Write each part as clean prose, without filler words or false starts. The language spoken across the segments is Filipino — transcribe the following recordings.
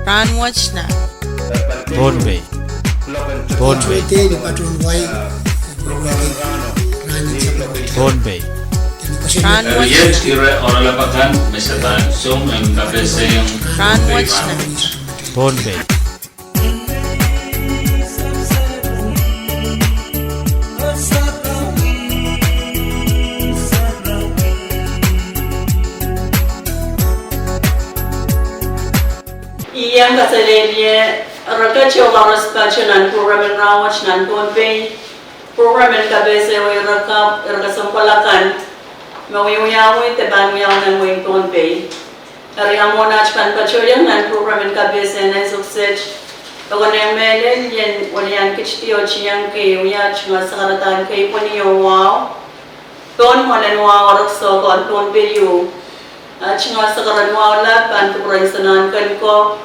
Rahnwet na. Pohnpei. Pohnpei. Rahnwet na. Pohnpei. Yang kasalnya rakyat Jawa Barat program Rahnwet nan Pohnpei program kabese way rakap sampalakan mawiyawi teban wiyaw way Pohnpei ari amona chpan pachoyang nan program kabese na success awan melen yen walian kichtiyo chiyang ke wiya chunga sakaratan kay poniyo wow ton holan wow rakso kon Pohnpei yu chunga sakaran wow la pan tukuran sanan kan ko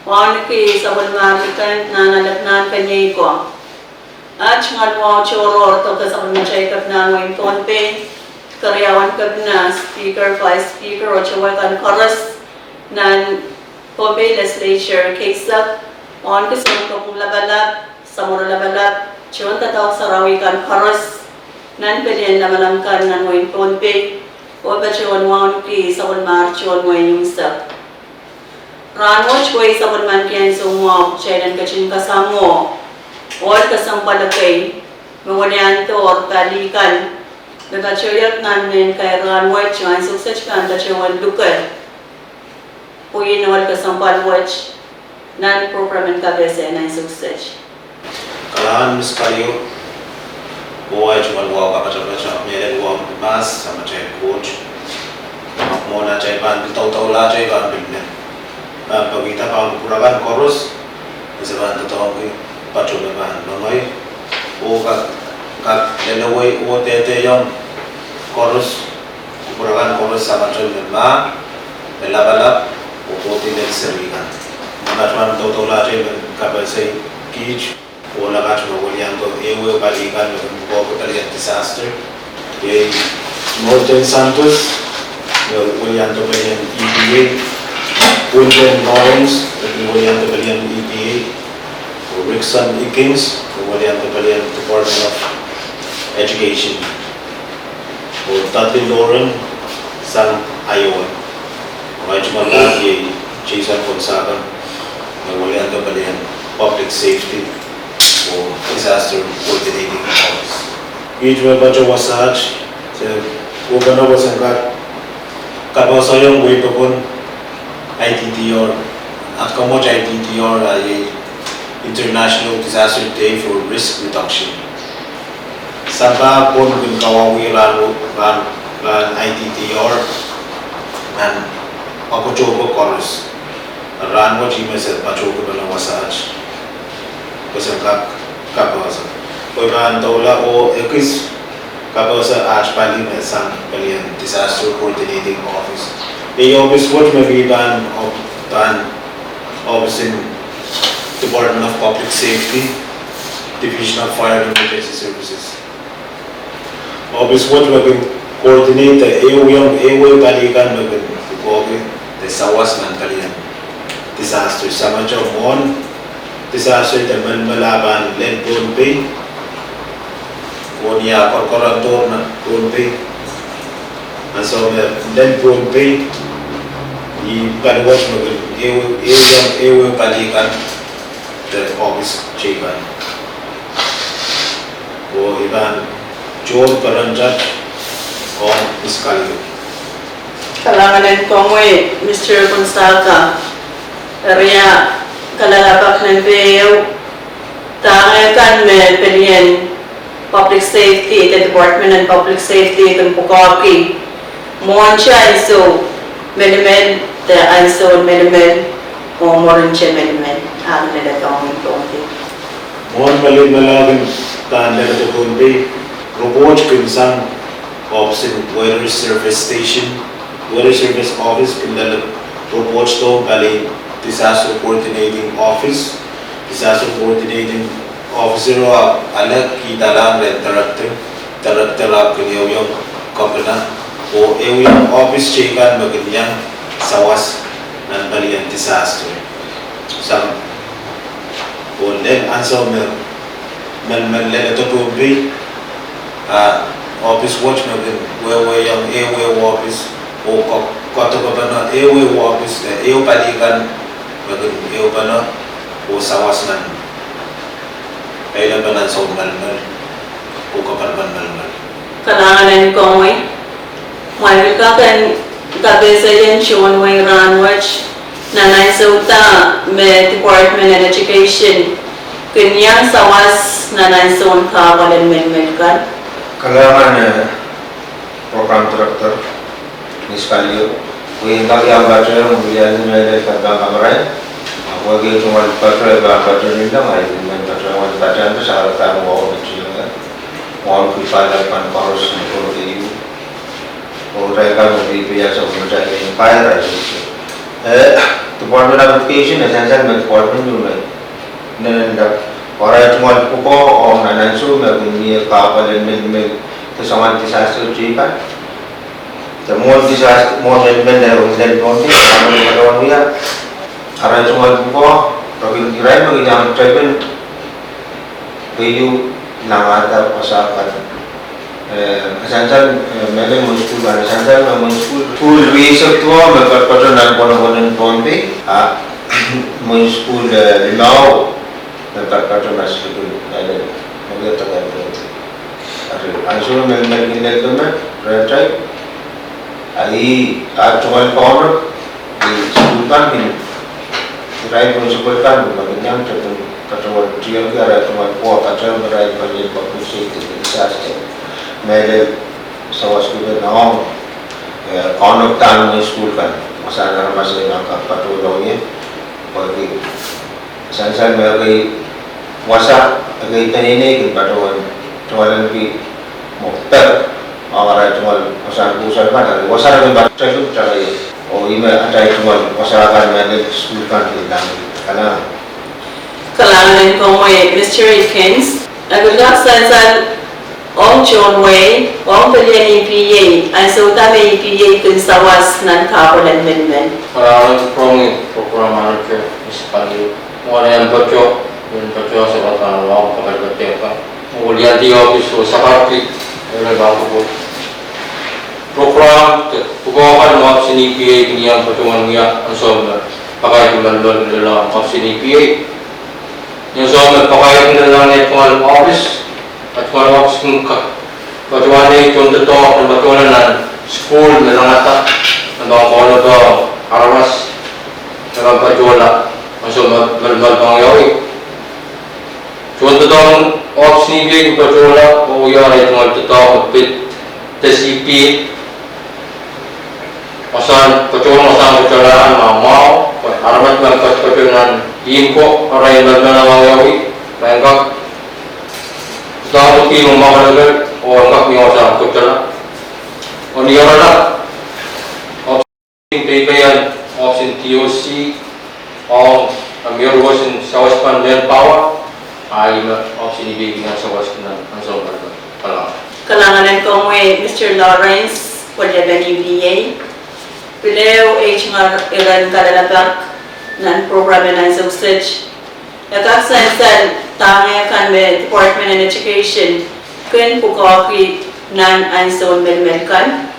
wan ki sabon marikan nanalaknan kanyay ko. At nga mo choror to kasabon mo chay kap na mo Pohnpei karyawan kap na speaker, vice speaker o chawakan chorus nan Pohnpei legislature kaysa on kasabon ko kung labalab sa mura labalab chawan tatawag sa rawikan chorus nan pilihan na malangkan nan mo Pohnpei o ba chawan wan ki sabon marchon mo yung sa Rahnwet way sabon man kiyan sumwa chaydan kachin kasamo or kasampalagay mawanian to or talikan nagkachoyak namin kay Rahnwet yung success kan kachawan lukal puyin nawal kasampalwet nan program kabese na success kalahan miskaliyo buhay cuman wow kakacap-kacap meron wow mas sama chay coach makmona chay ban bitaw-taw la chay ban bilmen pagkita pa ang kuragan chorus isa ba totoo ko pachugaban mamay o lelaway o tete yung chorus kuragan chorus sama chulma melabalap o poti ng sarigan manatman totoo la chay kabasay kich o lakas mawalian to ewe balikan ng buko talagang disaster kay Morten Santos walian to pa yung IDDR William Lawrence, William Tabalian EPA, Rickson Ikins, William Tabalian Department of Education, Tati Lauren, San Iowa, Rajmal Lagi, Jason Fonsaga, William Tabalian Public Safety, Disaster Coordinating Office. Each one bunch of wasaj, Ugana was ang kabasayang way pa pun IDDR at kamot IDDR ay International Disaster Day for Risk Reduction. Saba pun bin kawawi ran IDDR and pakuchobo chorus. Rahnwet jimes pachobo balang wasaj. Kasi kapasa. Koi ran tola o ekis kapasa aj pali mesang palian Disaster Coordinating Office. The office what may be done office in Department of Public Safety, Division of Fire and Emergency Services. Office what may be coordinate the airway balikan may be the sawas man kalian disaster sama mon disaster the malaban len Pohnpei Konya korkorantor na Pohnpei and so len Pohnpei Ipaluwas mo ewe balikan the office chiefan o iban John Paranjat o Iskaliyo. Kalanganan ko mo Mr. Gonzaga area kalalapak ng bayo tangakan may pilihan public safety the Department of Public Safety itong Pukaki Moncha iso menimen the ISO menimen o morinche menimen ang nila itong Pohnpei. Mon malin malagin tan nila ito Pohnpei robot kinsang opsin weather service office pindalag robot to bali disaster coordinating office disaster coordinating officer o alag kita lang rin director lang kaniyaw yung kompana o yung office chikan magandang sawas ng balian disaster. Sam Bonden answer men let it to be office watchman where young airway office or got to governor airway office air palikan air bana o sawasnan kailan ba nan sa malmal o kaparban malmal Kailangan ko may kan kabisa yan siyon way Rahnwet na naisuta may Department of Education kanyang sawas na naisun ka walang kan Kailangan program director ni sekali yang kali yang baca kemudian mulai tentang kamera bagi cuma baca ni dah mai baca itu syarat tamu mau kifayahkan harus itu mereka lebih biasa menjadi empire Department of Education essential department juga dan orang cuma pukul orang nansu begini kapal dan kesamaan disaster juga semua disaster mau dan konti sama dengan dia orang cuma pukul tapi kira begini yang terpen bayu nama ada pasangan essential memang muncul kan essential memang muncul research tua berkata dan konon Pohnpei muncul law berkata masih itu ada mungkin terkait ansur memang ini teman berarti ali actual corner di sebutan ini kira sebutkan bagaimana ketua dia ada cuma kuat aja berai bagi fokus itu disaster mere sawas kita naong corner tan school kan masalah masih angkat patulognya bagi sansan bagi wasa bagi ini kita jualan di motor orang jual masalah usaha kan wasa dengan baca itu cara oh ini ada jual masyarakat mere school kan di dalam karena Kailangan ko Mr. Ikens nagulak sa John Way pilihan EPA ay suta may EPA kun sawas ng kapalan men Kailangan program ke sekali orang yang bocor sa batang law pagkakatip ka ulian di office seperti oleh bangku program pagkakan mo sa EPA kanyang patungan niya ang sober pakai bulan dalam opsi EPA yang soal pakai dalam network office network office muka bagaimana contoh dan bagaimana school dalam atas dan kalau ada arawas dalam perjualan masuk berbalik yawi contoh dalam office ni dia perjualan oh ya itu contoh bit TCP asal perjualan mau aramat berkat perjualan info orang yang bernama Yawi, mereka tahu ki rumah mereka orang yang orang kerja, orang yang ada opsi PPN, opsi TOC, ambil opsi sawas pandan power, aima opsi ini dengan sawas pandan ansur mereka. Kailangan ko Mr. Lawrence wajaban EPA beliau nga ilan kalalabak ng program na usage. Nakaksansan tangya kan may Department of Education kun pukaki nan anson melmelkan.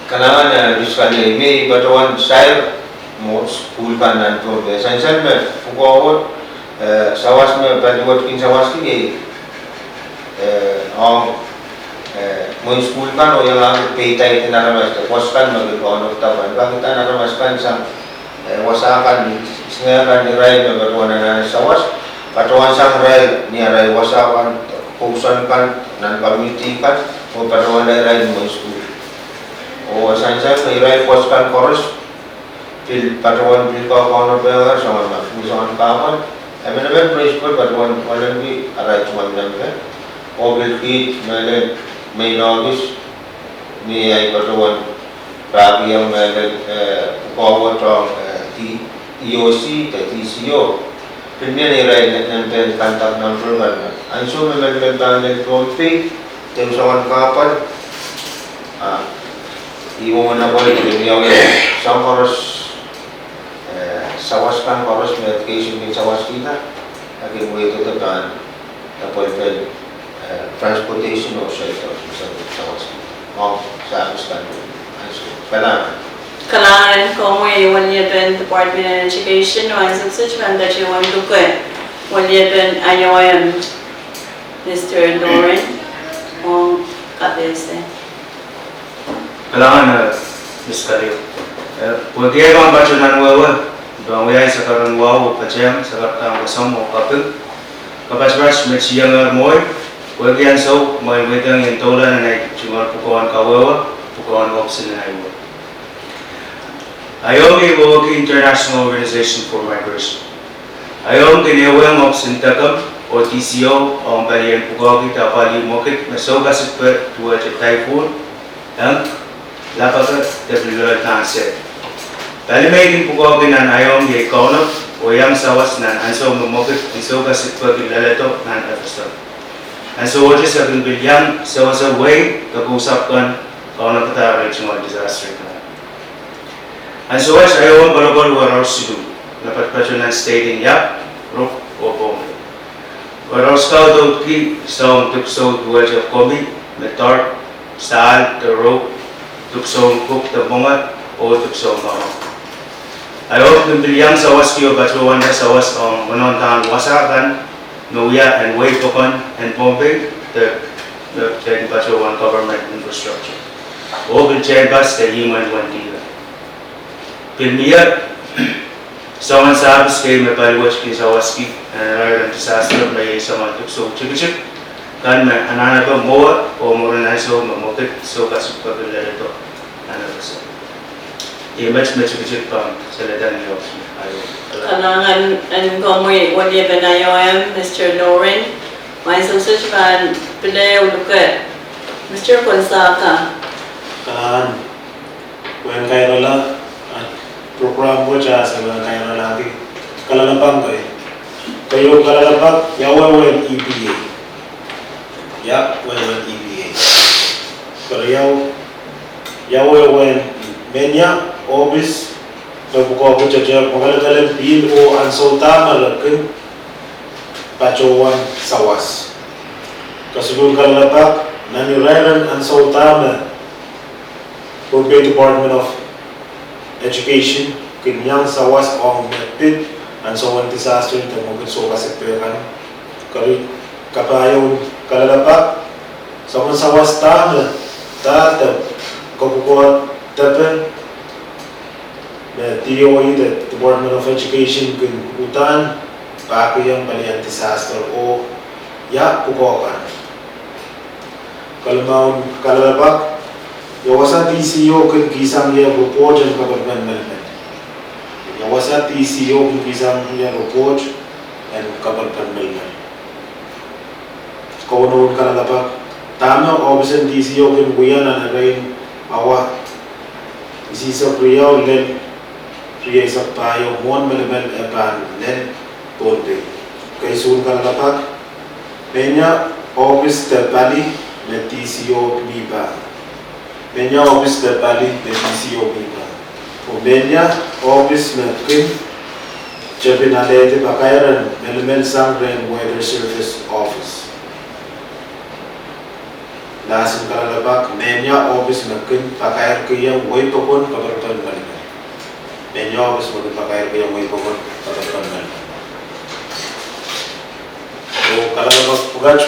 Kailangan sekali ini batuan saya mau school kan nan tu essential me pukawat sawas me batuan kin sawas ki mau school kan yang lalu pay itu naramas waskan bagi kawan tapan bagi kita naramaskan sang wasakan sengaja dirai bagaimana sawas batuan sang rai ni rai wasakan urusan kan dan komiti kan batuan rai mau school oh saya rai waskan korus pil batuan pil kau kawan berapa sama urusan kawan emang principal batuan orang ni rai cuma nampak oh bil main office ni ay batuan rapi yang kawan TOC ke TCO kemudian irai nanti kantak nampul kan ansur memang dari Pohnpei yang sawan kapal ibu mana boleh dia yang sama harus sawas kan harus medication din sawas kita lagi mo ito tagaan na pwede transportation o shelter sa sawas kita o sa amis kan kailangan Kailangan ko mo yung Department of Education o ang suksesyon that you want to get. Walyapan IOM, Mr. Doran, o kabese. Kailangan na Miss Kario. Huwag kayo mga batyo na nawawa. Doang wiyay sa karang wawo patsayang sa karang kasam o kapil. Kapasbas may siyang moy. Huwag yan so, may witang yung tola na naitungan pukawan kawawa, pukawan opsin na iwa. IOM iwawag International Organization for Migration. IOM kinewang opsin takam o TCO o ang balian pukaw kita pali mokit na so kasit pa tuwa sa typhoon ang lapagat debilol tanse. Bali may din pukaw kinan IOM di ikawnap o yang sawas nan anso mamokit anso kasit pa kilalato nan episode. Anso wajis sa bilyang sawas away kakusapkan kawnap kata regional disaster ka. Anso was IOM balabal warar sidu. Dapat pacunan stating yap, roof o Pohnpei. Warar scout ki sa tukso duwa sa kobi, metar, sal, taro, tukso cook the bunga o tukso mga. Ayaw ng bilyang sawas kiyo batuan na sawas ang manontahan wasakan, nuya and way pokon and Pohnpei, the batuan government infrastructure. O bilchay bas the human wantila. Pilmiyat, sawan sabis kayo may paliwas kayo sa waski na nararan disaster may sa mga tukso chik-chik kan may anana ba moa o mura na iso mamukit so kasip ka pila ito ano ba sa i-match na chik-chik pa sa ladan niyo Kailangan ko mo yung walyapan IOM, Mr. Doran, may suksesyon pila ulukat. Mr. Konsaka. Kailangan kung kayo lang program mo siya sa mga kaya natin kalalapang kayo kalalapang yawawan EPA EPA pero yawawan menya obis nabukaw ko siya magalagalan bil o ansolta malakin pacowan sawas kasulun kalalapang naniraran ansolta Pohnpei Department of Education, kinyang sawas ang pit and so on disaster ito mungkin so kasipirkan kari kapayon kalalapak sa mga sawas tama tata kapukuha tapen na DOE the Department of Education kin utan pakiyang balian disaster o ya pukuha kalamaon kalalapak Yawasa TCO kin kisang ya report and government management. Yawasa TCO kin kisang ya report and government management. Kau noon kalalapak tama obisen TCO kin kuya na narain awa isi sa priyaw len priya sa tayo mon management epan len Pohnpei. Kay sun kalalapak penya office terpali na TCO biba. Menya office the Bali the DCO Biba. Menya office Merkin Jabinalete Bakayaran Melimel Sangren Weather Service Office. Lasin Kalalabak Menya office Merkin Bakayar Kiyang Waypokon Kabarpan Maliman. Menya office Merkin Bakayar Kiyang Waypokon Kabarpan Maliman. So Kalalabak Pugach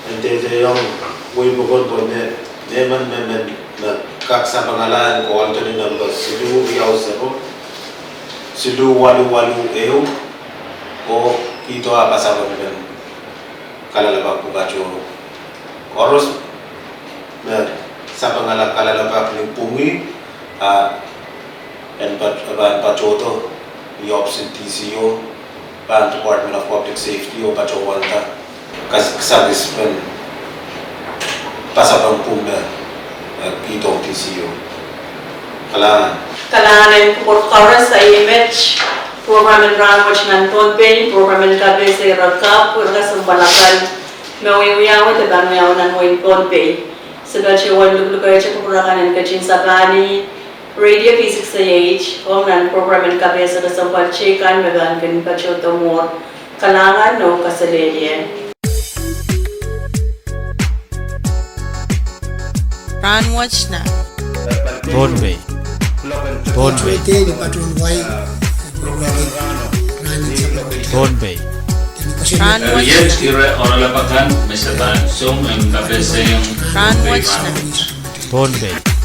and they young Waypokon Bonnet. Neman na kaksa pangalan ko Anthony number silu yaw sero silu walu ew o ito apasa ban kalalabak ko gacho oros na sa pangalan kalalabak ni pungi and pachoto ni option TCO ban Department of Public Safety o pachowanta kasabis pen pasapang puna itong TCO. Kailangan pagkakaroon sa image, program and Rahnwet ng Pohnpei, program and kabese rakap, pura sa balakan, mawiwiyaw at ibang ng Pohnpei. Sa gachiwan luglugay siya pagkakaroon ng kachin sa bani, Radio P6AH, Homeland Program and Kabesa ka sa Pachikan, Magan Pachoto More, Kalangan no Kasalelye. Rahnwet na. Pohnpei. Pohnpei. Pohnpei. Rahnwet Yet ire oralapakan mesatan sum em kabese yung Rahnwet na. Pohnpei.